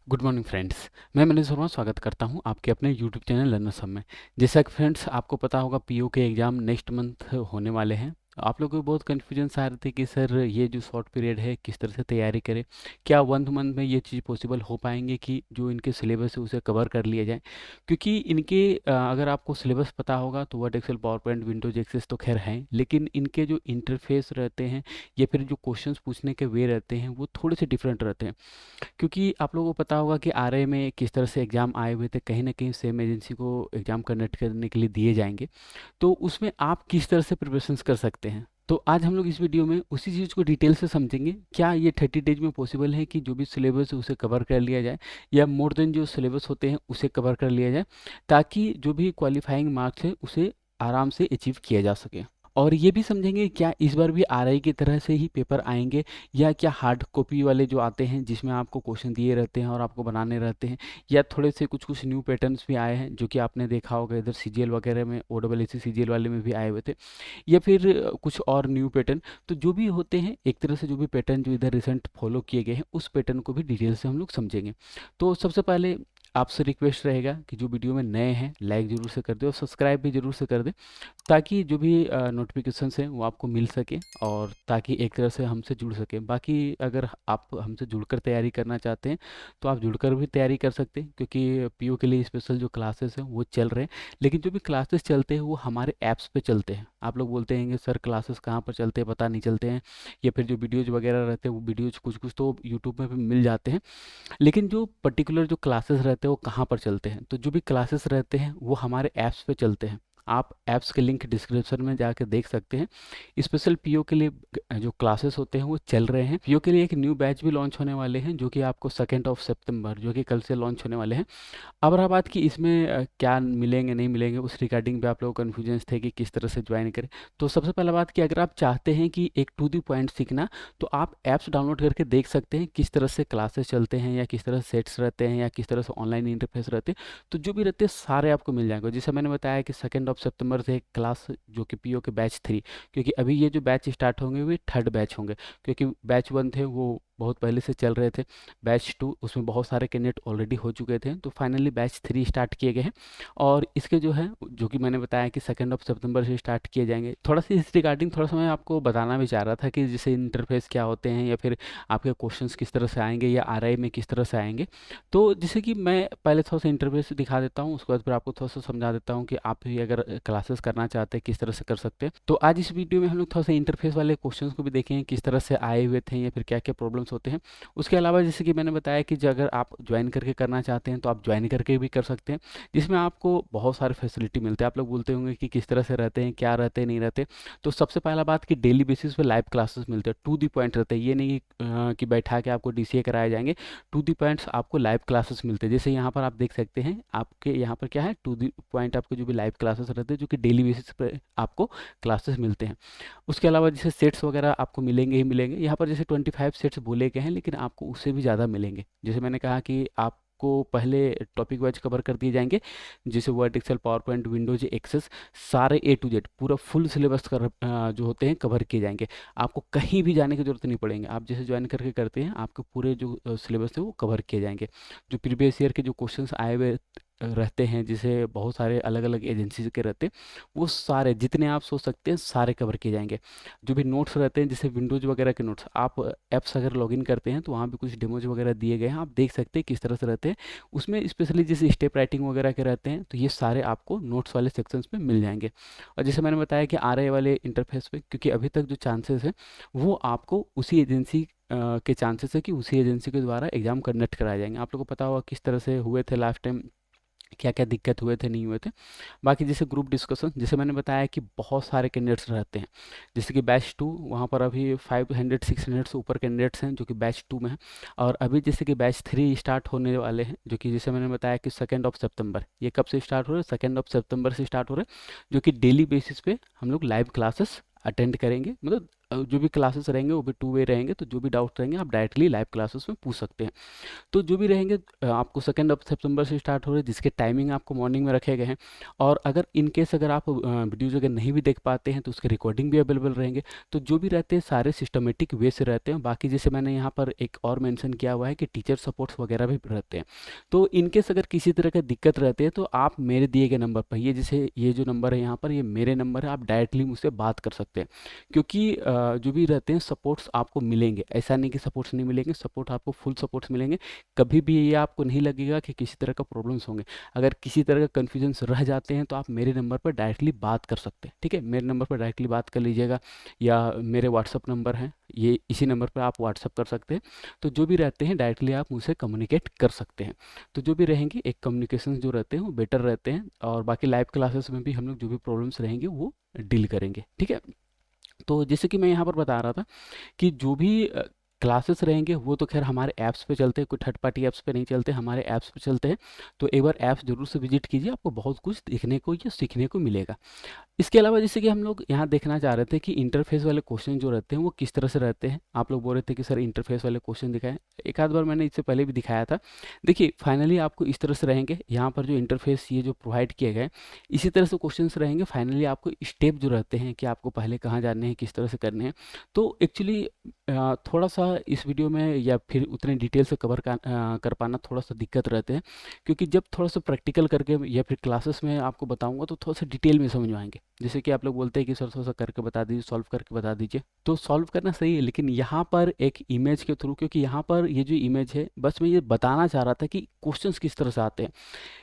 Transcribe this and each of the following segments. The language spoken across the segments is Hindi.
Good morning friends. मैं मनीष वर्मा स्वागत करता हूं आपके अपने यूट्यूब चैनल लर्नर्स हब में। जैसा कि फ्रेंड्स आपको पता होगा पीओ के एग्ज़ाम नेक्स्ट मंथ होने वाले हैं। आप लोगों को बहुत कन्फ्यूजन आ रही थी कि सर ये जो शॉर्ट पीरियड है किस तरह से तैयारी करें, क्या 1 मंथ में ये चीज़ पॉसिबल हो पाएंगे कि जो इनके सिलेबस है उसे कवर कर लिया जाए। क्योंकि इनके अगर आपको सिलेबस पता होगा तो Word Excel PowerPoint Windows Access तो खैर हैं, लेकिन इनके जो इंटरफेस रहते हैं या फिर जो क्वेश्चंस पूछने के वे रहते हैं वो थोड़े से डिफरेंट रहते हैं। क्योंकि आप लोगों को पता होगा कि आरआई में किस तरह से एग्ज़ाम आए हुए थे, कहीं ना कहीं सेम एजेंसी को एग्ज़ाम कंडक्ट करने के लिए दिए जाएंगे। तो उसमें आप किस तरह से प्रिपरेशंस कर सकते हैं। तो आज हम लोग इस वीडियो में उसी चीज़ को डिटेल से समझेंगे, क्या ये 30 डेज में पॉसिबल है कि जो भी सिलेबस है उसे कवर कर लिया जाए, या मोर देन जो सिलेबस होते हैं उसे कवर कर लिया जाए, ताकि जो भी क्वालिफाइंग मार्क्स है उसे आराम से अचीव किया जा सके। और ये भी समझेंगे क्या इस बार भी आरआई की तरह से ही पेपर आएंगे, या क्या हार्ड कॉपी वाले जो आते हैं जिसमें आपको क्वेश्चन दिए रहते हैं और आपको बनाने रहते हैं, या थोड़े से कुछ कुछ न्यू पैटर्न्स भी आए हैं जो कि आपने देखा होगा इधर सीजीएल वगैरह में, ओ डबल एस सीजीएल वाले में भी आए हुए थे, या फिर कुछ और न्यू पैटर्न। तो जो भी होते हैं एक तरह से, जो भी पैटर्न जो इधर रिसेंट फॉलो किए गए हैं उस पैटर्न को भी डिटेल से हम लोग समझेंगे। तो सबसे पहले आपसे रिक्वेस्ट रहेगा कि जो वीडियो में नए हैं लाइक ज़रूर से कर दे और सब्सक्राइब भी ज़रूर से कर दे, ताकि जो भी नोटिफिकेशंस हैं वो आपको मिल सके, और ताकि एक तरह से हमसे जुड़ सके। बाकी अगर आप हमसे जुड़कर तैयारी करना चाहते हैं तो आप जुड़कर भी तैयारी कर सकते हैं, क्योंकि पीओ के लिए स्पेशल जो क्लासेस हैं वो चल रहे हैं। लेकिन जो भी क्लासेस चलते हैं वो हमारे ऐप्स पे चलते हैं। आप लोग बोलते हैं कि सर क्लासेस कहाँ पर चलते हैं, पता नहीं चलते हैं, या फिर जो वीडियोज़ वगैरह रहते हैं वो वीडियोज़ कुछ कुछ तो यूट्यूब में भी मिल जाते हैं, लेकिन जो पर्टिकुलर जो क्लासेस रहते हैं वो कहाँ पर चलते हैं। तो जो भी क्लासेस रहते हैं वो हमारे ऐप्स पे चलते हैं। आप ऐप्स के लिंक डिस्क्रिप्शन में जाकर देख सकते हैं। स्पेशल पीओ के लिए जो क्लासेस होते हैं वो चल रहे हैं। पीओ के लिए एक न्यू बैच भी लॉन्च होने वाले हैं, जो कि आपको 2 सितंबर जो कि कल से लॉन्च होने वाले हैं। अब रहा बात कि इसमें क्या मिलेंगे नहीं मिलेंगे, उस रिगार्डिंग पे आप लोगों को कन्फ्यूजन्स थे कि किस तरह से ज्वाइन करें। तो सबसे पहला बात कि अगर आप चाहते हैं कि एक टू दी पॉइंट सीखना, तो आप ऐप्स डाउनलोड करके देख सकते हैं किस तरह से क्लासेस चलते हैं, या किस तरह से सेट्स रहते हैं, या किस तरह से ऑनलाइन इंटरफेस रहते हैं। तो जो भी रहते हैं सारे आपको मिल जाएंगे। जैसे मैंने बताया कि 2 सितंबर से एक क्लास जो कि पीओ के बैच 3, क्योंकि अभी ये जो बैच स्टार्ट होंगे वे थर्ड बैच होंगे, क्योंकि बैच 1 थे वो बहुत पहले से चल रहे थे। बैच 2 उसमें बहुत सारे कैंडिडेट ऑलरेडी हो चुके थे, तो फाइनली बैच 3 स्टार्ट किए गए हैं। और इसके जो है, जो कि मैंने बताया कि 2 सितंबर से स्टार्ट किए जाएंगे। थोड़ा सा इस रिगार्डिंग थोड़ा सा मैं आपको बताना भी चाह रहा था कि जैसे इंटरफेस क्या होते हैं, या फिर आपके क्वेश्चंस किस तरह से आएंगे, या आरआई में किस तरह से आएंगे। तो जैसे कि मैं पहले थोड़ा सा इंटरफेस दिखा देता हूँ, उसके बाद फिर आपको थोड़ा सा समझा देता हूँ कि आप भी अगर क्लासेस करना चाहते हैं किस तरह से कर सकते हैं। तो आज इस वीडियो में हम लोग थोड़ा सा इंटरफेस वाले क्वेश्चंस को भी देखेंगे, किस तरह से आए हुए थे, या फिर क्या क्या प्रॉब्लम्स होते हैं। उसके अलावा जैसे कि मैंने बताया कि जो अगर आप ज्वाइन करके करना चाहते हैं तो आप ज्वाइन करके भी कर सकते हैं, जिसमें आपको बहुत सारे फैसिलिटी मिलते हैं। आप लोग बोलते होंगे कि किस तरह से रहते हैं, क्या रहते हैं, नहीं रहते। तो सबसे पहला बात कि डेली बेसिस पे लाइव क्लासेस मिलते हैं, टू दी पॉइंट रहते हैं। ये नहीं कि बैठा के आपको डीसीए कराए जाएंगे, टू दी पॉइंट्स आपको लाइव क्लासेस मिलते हैं। जैसे यहाँ पर आप देख सकते हैं, आपके यहाँ पर क्या है, टू दी पॉइंट आपको जो भी लाइव क्लासेस रहते हैं जो कि डेली बेसिस पे आपको क्लासेस मिलते हैं। उसके अलावा जैसे सेट्स वगैरह आपको मिलेंगे ही मिलेंगे। यहाँ पर जैसे 25 सेट्स बोले गए हैं, लेकिन आपको उससे भी ज़्यादा मिलेंगे। जैसे मैंने कहा कि आपको पहले टॉपिक वाइज कवर कर दिए जाएंगे, जैसे Word Excel PowerPoint Windows Access, सारे ए टू जेड पूरा फुल सिलेबस जो होते हैं कवर किए जाएंगे। आपको कहीं भी जाने की जरूरत नहीं पड़ेंगे। आप जैसे ज्वाइन करके करते हैं आपके पूरे जो सिलेबस है वो कवर किए जाएंगे। जो प्रीवियस ईयर के जो क्वेश्चंस आए हुए रहते हैं, जिसे बहुत सारे अलग अलग एजेंसी के रहते हैं, वो सारे जितने आप सोच सकते हैं सारे कवर किए जाएंगे। जो भी नोट्स रहते हैं, जैसे विंडोज वगैरह के नोट्स, आप ऐप्स अगर लॉगिन करते हैं तो वहाँ भी कुछ डेमोज वगैरह दिए गए हैं, आप देख सकते हैं किस तरह से रहते हैं। उसमें स्पेशली जैसे स्टेप राइटिंग वगैरह के रहते हैं, तो ये सारे आपको नोट्स वाले सेक्शंस में मिल जाएंगे। और जैसे मैंने बताया कि आरआई वाले इंटरफेस पे, क्योंकि अभी तक जो चांसेस है वो आपको उसी एजेंसी के चांसेस है कि उसी एजेंसी के द्वारा एग्जाम कंडक्ट कराए जाएंगे। आप लोगों को पता होगा किस तरह से हुए थे लास्ट टाइम, क्या क्या दिक्कत हुए थे, नहीं हुए थे। बाकी जैसे ग्रुप डिस्कशन, जैसे मैंने बताया कि बहुत सारे कैंडिडेट्स रहते हैं। जैसे कि बैच 2 वहाँ पर अभी 500-600 से ऊपर कैंडिडेट्स हैं जो कि बैच 2 में हैं। और अभी जैसे कि बैच 3 स्टार्ट होने वाले हैं, जो कि जैसे मैंने बताया कि 2 सितंबर, ये कब से स्टार्ट हो रहे हैं, 2 सितंबर से स्टार्ट हो रहे हैं, जो कि डेली बेसिस पे हम लोग लाइव क्लासेस अटेंड करेंगे। मतलब जो भी क्लासेस रहेंगे वो भी 2 वे रहेंगे, तो जो भी डाउट रहेंगे आप डायरेक्टली लाइव क्लासेस में पूछ सकते हैं। तो जो भी रहेंगे आपको 2 सितंबर से स्टार्ट हो रहे हैं, जिसके टाइमिंग आपको मॉर्निंग में रखे गए हैं। और अगर इन केस अगर आप वीडियोज़ अगर नहीं भी देख पाते हैं तो उसके रिकॉर्डिंग भी अवेलेबल रहेंगे। तो जो भी रहते हैं सारे सिस्टमेटिक वे से रहते हैं। बाकी जैसे मैंने यहाँ पर एक और मेंशन किया हुआ है कि टीचर सपोर्ट्स वगैरह भी रहते हैं। तो इन केस अगर किसी तरह का दिक्कत रहती है तो आप मेरे दिए गए नंबर पर, ये जैसे ये जो नंबर है यहाँ पर, ये मेरे नंबर है, आप डायरेक्टली मुझसे बात कर सकते हैं। क्योंकि जो भी रहते हैं सपोर्ट्स आपको मिलेंगे, ऐसा नहीं कि सपोर्ट्स नहीं मिलेंगे, सपोर्ट आपको फुल सपोर्ट्स मिलेंगे। कभी भी ये आपको नहीं लगेगा कि किसी तरह का प्रॉब्लम्स होंगे। अगर किसी तरह का कन्फ्यूजन्स रह जाते हैं तो आप मेरे नंबर पर डायरेक्टली बात कर सकते हैं, ठीक है। मेरे नंबर पर डायरेक्टली बात कर लीजिएगा, या मेरे व्हाट्सअप नंबर है ये, इसी नंबर पर आप व्हाट्सअप कर सकते हैं। तो जो भी रहते हैं डायरेक्टली आप मुझसे कम्युनिकेट कर सकते हैं। तो जो भी रहेंगे एक कम्युनिकेशन जो रहते हैं वो बेटर रहते हैं, और बाकी लाइव क्लासेस में भी हम लोग जो भी प्रॉब्लम्स रहेंगे वो डील करेंगे, ठीक है। तो जैसे कि मैं यहाँ पर बता रहा था कि जो भी क्लासेस रहेंगे वो तो खैर हमारे ऐप्स पे चलते हैं, कोई थर्ड पार्टी ऐप्स पे नहीं चलते, हमारे ऐप्स पे चलते हैं। तो एक बार ऐप्स ज़रूर से विजिट कीजिए, आपको बहुत कुछ देखने को या सीखने को मिलेगा। इसके अलावा जैसे कि हम लोग यहाँ देखना चाह रहे थे कि इंटरफेस वाले क्वेश्चन जो रहते हैं वो किस तरह से रहते हैं। आप लोग बोल रहे थे कि सर इंटरफेस वाले क्वेश्चन दिखाएं, एक आध बार मैंने इससे पहले भी दिखाया था। देखिए फाइनली आपको इस तरह से रहेंगे, यहाँ पर जो इंटरफेस ये जो प्रोवाइड किए गए इसी तरह से क्वेश्चंस रहेंगे। फाइनली आपको स्टेप जो रहते हैं कि आपको पहले कहाँ जाने हैं, किस तरह से करने हैं। तो एक्चुअली थोड़ा सा इस वीडियो में या फिर उतने डिटेल से कर पाना थोड़ा सा दिक्कत रहते हैं, क्योंकि जब थोड़ा सा प्रैक्टिकल करके या फिर क्लासेस में आपको बताऊंगा तो थोड़ा सा डिटेल में समझ में आएंगे। जैसे कि आप लोग बोलते हैं कि सर थोड़ा सा करके बता दीजिए, सॉल्व करके बता दीजिए, तो सॉल्व करना सही है, लेकिन यहाँ पर एक इमेज के थ्रू, क्योंकि यहाँ पर ये जो इमेज है बस मैं ये बताना चाह रहा था कि क्वेश्चंस किस तरह से आते हैं।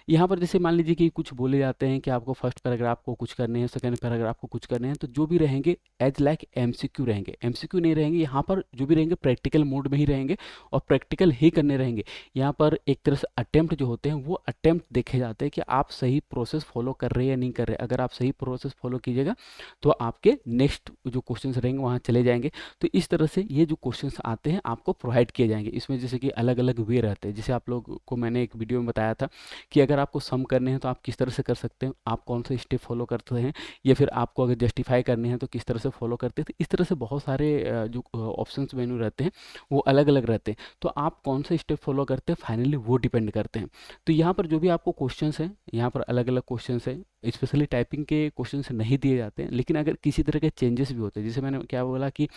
यहाँ पर जैसे मान लीजिए कि कुछ बोले जाते हैं कि आपको फर्स्ट पैराग्राफ को कुछ करने हैं, सेकंड पैराग्राफ को कुछ करने हैं, तो जो भी रहेंगे एज लाइक एमसीक्यू रहेंगे। एमसीक्यू नहीं रहेंगे यहाँ पर, जो भी रहेंगे प्रैक्टिकल मोड में ही रहेंगे और प्रैक्टिकल ही करने रहेंगे। यहाँ पर एक तरह से अटेम्प्ट जो होते हैं वो अटेम्प्ट देखे जाते हैं कि आप सही प्रोसेस फॉलो कर रहे हैं या नहीं कर रहे। अगर आप सही प्रोसेस फॉलो कीजिएगा तो आपके नेक्स्ट जो क्वेश्चन रहेंगे वहाँ चले जाएंगे। तो इस तरह से ये जो क्वेश्चन आते हैं आपको प्रोवाइड किए जाएंगे। इसमें जैसे कि अलग अलग वे रहते हैं, जैसे आप लोग को मैंने एक वीडियो में बताया था कि अगर आपको सम करने हैं तो आप किस तरह से कर सकते हैं, आप कौन से स्टेप फॉलो करते हैं, या फिर आपको अगर जस्टिफाई करने हैं तो किस तरह से फॉलो करते हैं। तो इस तरह से बहुत सारे जो ऑप्शंस मेन्यू रहते हैं वो अलग अलग रहते हैं। तो आप कौन से स्टेप फॉलो करते हैं फाइनली वो डिपेंड करते हैं। तो यहाँ पर जो भी आपको क्वेश्चंस हैं, यहाँ पर अलग अलग क्वेश्चंस हैं, स्पेशली टाइपिंग के क्वेश्चंस नहीं दिए जाते हैं, लेकिन अगर किसी तरह के चेंजेस भी होते हैं, जैसे मैंने क्या बोला कि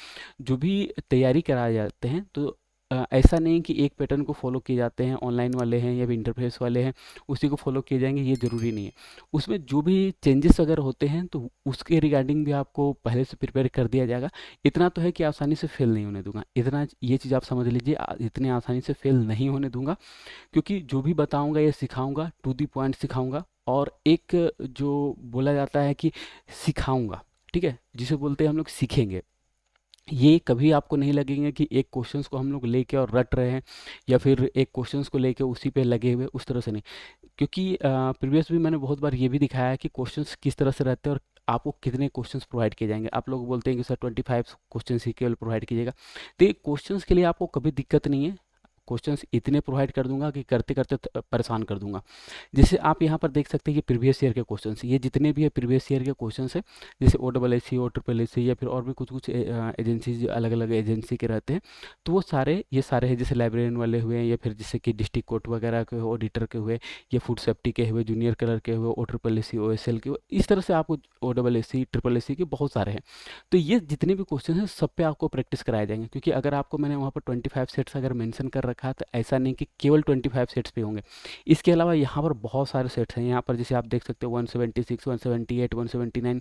जो भी तैयारी कराए जाते हैं तो ऐसा नहीं कि एक पैटर्न को फॉलो किए जाते हैं, ऑनलाइन वाले हैं या फिर इंटरफेस वाले हैं उसी को फॉलो किए जाएंगे, ये ज़रूरी नहीं है। उसमें जो भी चेंजेस अगर होते हैं तो उसके रिगार्डिंग भी आपको पहले से प्रिपेयर कर दिया जाएगा। इतना तो है कि आसानी से फेल नहीं होने दूंगा, इतना ये चीज़ आप समझ लीजिए, इतने आसानी से फेल नहीं होने दूंगा, क्योंकि जो भी बताऊंगा ये सिखाऊंगा, टू दी पॉइंट सिखाऊंगा। और एक जो बोला जाता है कि सिखाऊंगा, ठीक है, जिसे बोलते हैं हम लोग सीखेंगे, ये कभी आपको नहीं लगेंगे कि एक क्वेश्चंस को हम लोग लेके और रट रहे हैं, या फिर एक क्वेश्चंस को लेके उसी पे लगे हुए, उस तरह से नहीं। क्योंकि प्रीवियस भी मैंने बहुत बार ये भी दिखाया है कि क्वेश्चंस किस तरह से रहते हैं और आपको कितने क्वेश्चंस प्रोवाइड किए जाएंगे। आप लोग बोलते हैं कि सर 25 क्वेश्चंस ही केवल प्रोवाइड कीजिएगा, तो ये क्वेश्चंस के लिए आपको कभी दिक्कत नहीं है। क्वेश्चंस इतने प्रोवाइड कर दूंगा कि करते करते परेशान कर दूंगा। जैसे आप यहाँ पर देख सकते हैं कि प्रीवियस ईयर के क्वेश्चंस, ये जितने भी है प्रीवियस ईयर के क्वेश्चंस है, जैसे OSSC OSSC या फिर और भी कुछ कुछ एजेंसीज अलग अलग एजेंसी के रहते हैं, तो वो सारे ये सारे हैं, जैसे लाइब्रेरियन वाले हुए या फिर जैसे कि डिस्ट्रिक्ट कोर्ट वगैरह के ऑडिटर के हुए, या फूड सेफ्टी के हुए, जूनियर कलर के हुए, OSSC OSL के हुए, इस तरह से आपको OSSC SSSC के बहुत सारे हैं। तो ये जितने भी क्वेश्चन हैं सब पे आपको प्रैक्टिस कराए जाएंगे, क्योंकि अगर आपको मैंने वहाँ पर 25 सेट्स अगर मेंशन कर रखा है तो ऐसा नहीं कि केवल 25 सेट्स पे होंगे। इसके अलावा यहाँ पर बहुत सारे सेट्स हैं, यहाँ पर जैसे आप देख सकते हो 176 178 179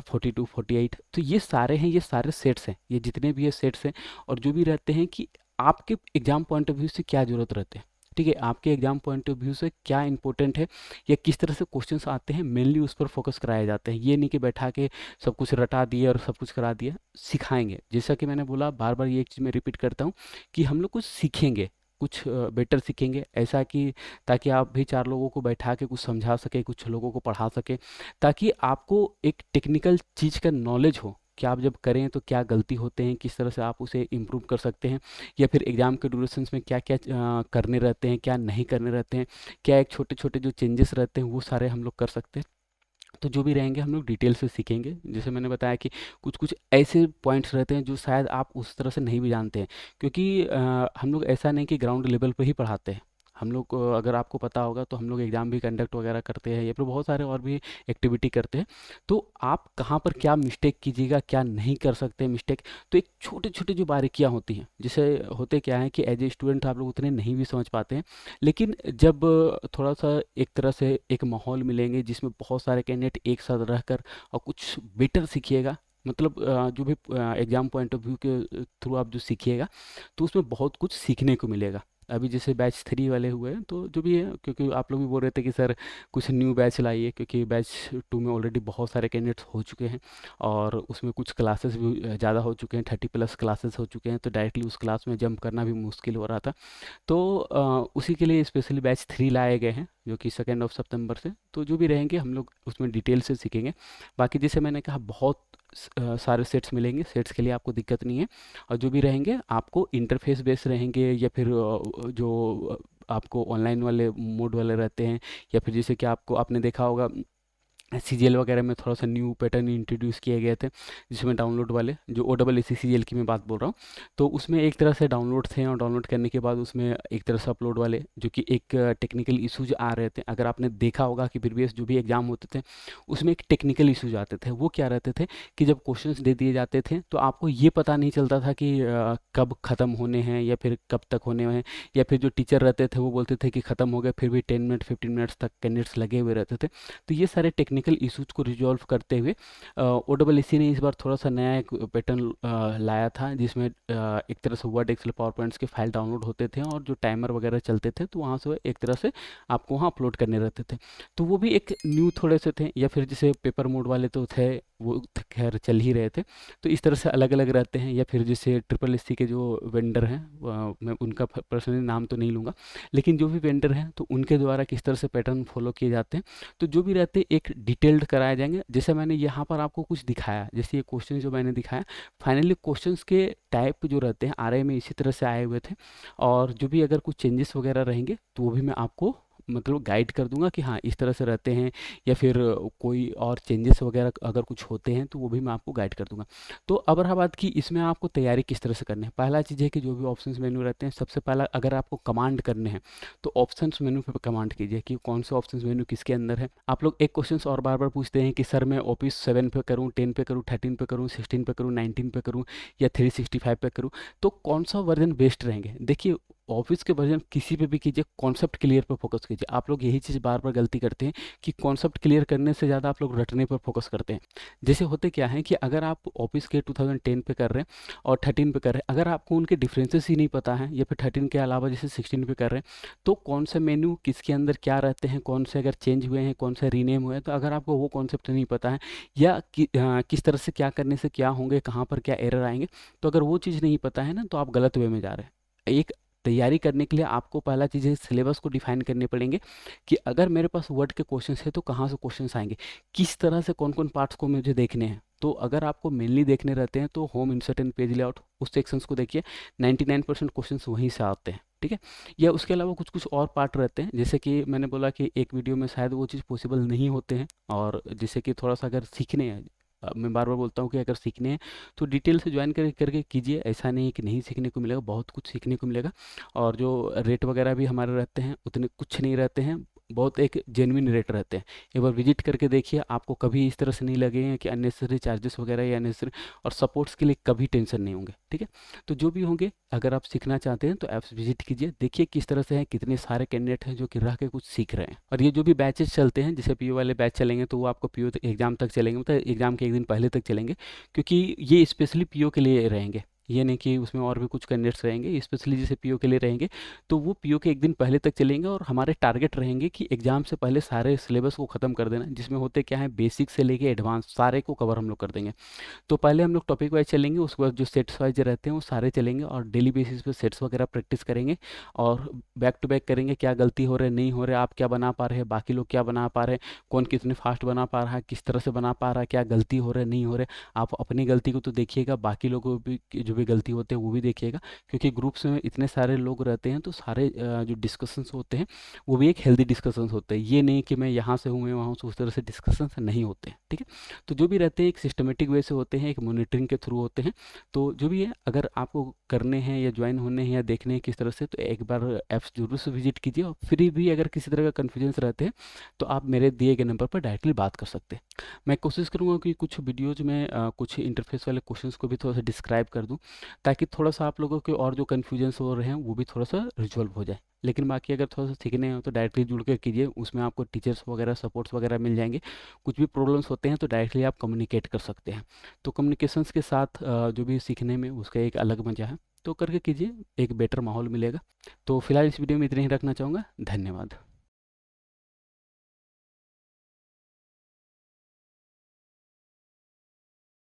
42 48, तो ये सारे हैं, ये सारे सेट्स हैं, ये जितने भी ये सेट्स हैं। और जो भी रहते हैं कि आपके एग्जाम पॉइंट ऑफ व्यू से क्या जरूरत रहते हैं, ठीक है, आपके एग्जाम पॉइंट ऑफ व्यू से क्या इंपॉर्टेंट है या किस तरह से क्वेश्चंस आते हैं, मेनली उस पर फोकस कराए जाते हैं। ये नहीं कि बैठा के सब कुछ रटा दिए और सब कुछ करा दिया, सिखाएंगे। जैसा कि मैंने बोला बार बार, ये एक चीज़ मैं रिपीट करता हूँ कि हम लोग कुछ सीखेंगे, कुछ बेटर सीखेंगे, ऐसा कि ताकि आप भी 4 लोगों को बैठा के कुछ समझा सके, कुछ लोगों को पढ़ा सके, ताकि आपको एक टेक्निकल चीज़ का नॉलेज हो कि आप जब करें तो क्या गलती होते हैं, किस तरह से आप उसे इम्प्रूव कर सकते हैं, या फिर एग्ज़ाम के ड्यूरेशंस में क्या क्या करने रहते हैं, क्या नहीं करने रहते हैं, क्या एक छोटे छोटे जो चेंजेस रहते हैं वो सारे हम लोग कर सकते हैं। तो जो भी रहेंगे हम लोग डिटेल से सीखेंगे। जैसे मैंने बताया कि कुछ कुछ ऐसे पॉइंट्स रहते हैं जो शायद आप उस तरह से नहीं भी जानते हैं, क्योंकि हम लोग ऐसा नहीं कि ग्राउंड लेवल पे ही पढ़ाते हैं। हम लोग को, अगर आपको पता होगा, तो हम लोग एग्ज़ाम भी कंडक्ट वगैरह करते हैं या फिर बहुत सारे और भी एक्टिविटी करते हैं। तो आप कहाँ पर क्या मिस्टेक कीजिएगा, क्या नहीं कर सकते मिस्टेक, तो एक छोटे छोटे जो बारीकियाँ होती हैं, जैसे होते क्या है कि एज ए स्टूडेंट आप लोग उतने नहीं भी समझ पाते हैं, लेकिन जब थोड़ा सा एक तरह से एक माहौल मिलेंगे जिसमें बहुत सारे कैंडिडेट एक साथ रहकर और कुछ बेटर सीखिएगा, मतलब जो भी एग्जाम पॉइंट ऑफ व्यू के थ्रू आप जो सीखिएगा, तो उसमें बहुत कुछ सीखने को मिलेगा। अभी जैसे बैच 3 वाले हुए हैं, तो जो भी है, क्योंकि आप लोग भी बोल रहे थे कि सर कुछ न्यू बैच लाइए, क्योंकि बैच 2 में ऑलरेडी बहुत सारे कैंडिडेट्स हो चुके हैं और उसमें कुछ क्लासेस भी ज़्यादा हो चुके हैं, 30+ क्लासेस हो चुके हैं, तो डायरेक्टली उस क्लास में जंप करना भी मुश्किल हो रहा था। तो उसी के लिए स्पेशली बैच 3 लाए गए हैं, जो कि 2 सितंबर से। तो जो भी रहेंगे हम लोग उसमें डिटेल से सीखेंगे। बाकी जैसे मैंने कहा, बहुत सारे सेट्स मिलेंगे, सेट्स के लिए आपको दिक्कत नहीं है। और जो भी रहेंगे आपको इंटरफेस बेस्ड रहेंगे, या फिर जो आपको ऑनलाइन वाले मोड वाले रहते हैं, या फिर जैसे कि आपको, आपने देखा होगा सीजीएल वगैरह में थोड़ा सा न्यू पैटर्न इंट्रोड्यूस किए गए थे, जिसमें डाउनलोड वाले, जो ओ डबल एस सीजीएल की मैं बात बोल रहा हूँ, तो उसमें एक तरह से डाउनलोड थे, और डाउनलोड करने के बाद उसमें एक तरह से अपलोड वाले, जो कि एक टेक्निकल इशूज आ रहे थे। अगर आपने देखा होगा कि प्रीवियस जो भी एग्जाम होते थे, उसमें एक टेक्निकल इशूज आते थे। वो क्या रहते थे कि जब क्वेश्चंस दे दिए जाते थे, तो आपको ये पता नहीं चलता था कि कब ख़त्म होने हैं या फिर कब तक होने हैं, या फिर जो टीचर रहते थे वो बोलते थे कि ख़त्म हो गए, फिर भी 10 मिनट 15 मिनट्स तक कैंडिडेट्स लगे हुए रहते थे। तो ये सारे टेक्निकल इश्यूज को रिजॉल्व करते हुए ओ डबल एस सी ने इस बार थोड़ा सा नया एक पैटर्न लाया था, जिसमें एक तरह से वर्ड, एक्सेल, पावर पॉइंट्स के फाइल डाउनलोड होते थे, और जो टाइमर वगैरह चलते थे, तो वहाँ से एक तरह से आपको वहाँ अपलोड करने रहते थे। तो वो भी एक न्यू थोड़े से थे, या फिर जैसे पेपर मोड वाले तो थे, वो खैर चल ही रहे थे। तो इस तरह से अलग अलग रहते हैं। या फिर जैसे ट्रिपल एस सी के जो वेंडर हैं, मैं उनका पर्सनली नाम तो नहीं लूँगा, लेकिन जो भी वेंडर हैं, तो उनके द्वारा किस तरह से पैटर्न फॉलो किए जाते हैं, तो जो भी रहते हैं एक डिटेल्ड कराए जाएंगे। जैसे मैंने यहाँ पर आपको कुछ दिखाया, जैसे ये क्वेश्चन जो मैंने दिखाया, फाइनली क्वेश्चंस के टाइप जो रहते हैं आरए में इसी तरह से आए हुए थे। और जो भी अगर कुछ चेंजेस वगैरह रहेंगे, तो वो भी मैं आपको मतलब गाइड कर दूंगा कि हाँ इस तरह से रहते हैं, या फिर कोई और चेंजेस वगैरह अगर कुछ होते हैं, तो वो भी मैं आपको गाइड कर दूंगा। तो अब रहा बात कि इसमें आपको तैयारी किस तरह से करनी है। पहला चीज़ है कि जो भी ऑप्शंस मेन्यू रहते हैं, सबसे पहला अगर आपको कमांड करने हैं, तो ऑप्शंस मेन्यू पे कमांड कीजिए कि कौन से ऑप्शंस मेन्यू किसके अंदर है। आप लोग एक क्वेश्चन और बार बार पूछते हैं कि सर मैं ऑफिस 7 पे करूँ, 10 पे करूँ, 13 पे करूँ, 16 पे करूँ, 19 पे करूँ, या 365 पे करूँ, तो कौन सा वर्जन बेस्ट रहेंगे। देखिए, ऑफिस के वर्जन किसी पे भी कीजिए, कॉन्सेप्ट क्लियर पर फोकस कीजिए। आप लोग यही चीज़ बार बार गलती करते हैं कि कॉन्सेप्ट क्लियर करने से ज़्यादा आप लोग रटने पर फोकस करते हैं। जैसे होते क्या है कि अगर आप ऑफिस के 2010 पे कर रहे हैं और 13 पे कर रहे हैं, अगर आपको उनके डिफरेंसेस ही नहीं पता है, या फिर 13 के अलावा जैसे 16 पे कर रहे हैं, तो कौन से मेन्यू किसके अंदर क्या रहते हैं, कौन से अगर चेंज हुए हैं, कौन से रीनेम हुए हैं, तो अगर आपको वो कॉन्सेप्ट नहीं पता है, या किस तरह से क्या करने से क्या होंगे, कहाँ पर क्या एरर आएंगे, तो अगर वो चीज़ नहीं पता है ना, तो आप गलत वे में जा रहे हैं। एक तैयारी करने के लिए आपको पहला चीज़ है सिलेबस को डिफाइन करने पड़ेंगे, कि अगर मेरे पास वर्ड के क्वेश्चंस है, तो कहाँ से क्वेश्चंस आएंगे, किस तरह से कौन कौन पार्ट्स को मुझे देखने हैं। तो अगर आपको मेनली देखने रहते हैं, तो home, insert and page layout, उस सेक्शंस को देखिए, 99% क्वेश्चंस वहीं से आते हैं। ठीक है। या उसके अलावा कुछ कुछ और पार्ट रहते हैं, जैसे कि मैंने बोला कि एक वीडियो में शायद वो चीज़ पॉसिबल नहीं होते हैं, और जैसे कि थोड़ा सा अगर सीखने हैं, मैं बार बार बोलता हूँ कि अगर सीखने हैं तो डिटेल से ज्वाइन करके कीजिए। ऐसा नहीं है कि नहीं सीखने को मिलेगा, बहुत कुछ सीखने को मिलेगा। और जो रेट वगैरह भी हमारे रहते हैं, उतने कुछ नहीं रहते हैं, बहुत एक जेन्युइन रेट रहते हैं। एक बार विजिट करके देखिए, आपको कभी इस तरह से नहीं लगेगा कि अननेसेसरी चार्जेस वगैरह या अननेसेसरी, और सपोर्ट्स के लिए कभी टेंशन नहीं होंगे। ठीक है। तो जो भी होंगे, अगर आप सीखना चाहते हैं तो ऐप्स विजिट कीजिए, देखिए किस तरह से है, कितने सारे कैंडिडेट हैं जो कि रह के कुछ सीख रहे हैं। और ये जो भी बैचेस चलते हैं, जैसे पीओ वाले बैच चलेंगे, तो वो आपको पीओ एग्जाम तक चलेंगे, मतलब एग्जाम के एक दिन पहले तक चलेंगे, क्योंकि ये स्पेशली पीओ के लिए रहेंगे। ये नहीं कि उसमें और भी कुछ कैंडिडेट्स रहेंगे, स्पेशली जैसे पीओ के लिए रहेंगे, तो वो पीओ के एक दिन पहले तक चलेंगे। और हमारे टारगेट रहेंगे कि एग्जाम से पहले सारे सिलेबस को ख़त्म कर देना, जिसमें होते क्या है, बेसिक से लेके एडवांस सारे को कवर हम लोग कर देंगे। तो पहले हम लोग टॉपिक वाइज चलेंगे, उसके बाद जो सेट्स वाइज रहते हैं वो सारे चलेंगे, और डेली बेसिस पे सेट्स वगैरह प्रैक्टिस करेंगे, और बैक टू बैक करेंगे, क्या गलती हो रहा है, नहीं हो रहा है, आप क्या बना पा रहे हैं, बाकी लोग क्या बना पा रहे हैं, कौन कितने फास्ट बना पा रहा है, किस तरह से बना पा रहा है, क्या गलती हो रहा है, नहीं हो रहा है। आप अपनी गलती को तो देखिएगा, बाकी लोगों भी जो भी गलती होते हैं वो भी देखिएगा, क्योंकि ग्रुप्स में इतने सारे लोग रहते हैं तो सारे जो डिस्कशंस होते हैं वो भी एक हेल्दी डिस्कशंस होते हैं। ये नहीं कि मैं यहाँ से हूँ मैं वहाँ से, उस तरह से डिस्कशंस नहीं होते हैं, ठीक है। तो जो भी रहते हैं एक सिस्टमेटिक वे से होते हैं, एक मॉनिटरिंग के थ्रू होते हैं। तो जो भी है, अगर आपको करने हैं या ज्वाइन होने हैं या देखने हैं किस तरह से, तो एक बार ऐप्स जरूर से विजिट कीजिए। और फिर भी अगर किसी तरह का कन्फ्यूजन्स रहते हैं तो आप मेरे दिए गए नंबर पर डायरेक्टली बात कर सकते हैं। मैं कोशिश करूँगा कि कुछ वीडियोज में कुछ इंटरफेस वाले क्वेश्चंस को भी थोड़ा सा डिस्क्राइब कर दूँ, ताकि थोड़ा सा आप लोगों के और जो कन्फ्यूजन्स हो रहे हैं वो भी थोड़ा सा रिजॉल्व हो जाए। लेकिन बाकी अगर थोड़ा सा सीखने हो तो डायरेक्टली जुड़ कर कीजिए, उसमें आपको टीचर्स वगैरह सपोर्ट्स वगैरह मिल जाएंगे। कुछ भी प्रॉब्लम्स होते हैं तो डायरेक्टली आप कम्युनिकेट कर सकते हैं। तो कम्युनिकेशंस के साथ जो भी सीखने में उसका एक अलग मज़ा है, तो करके कीजिए, एक बेटर माहौल मिलेगा। तो फिलहाल इस वीडियो में इतने ही रखना चाहूँगा। धन्यवाद।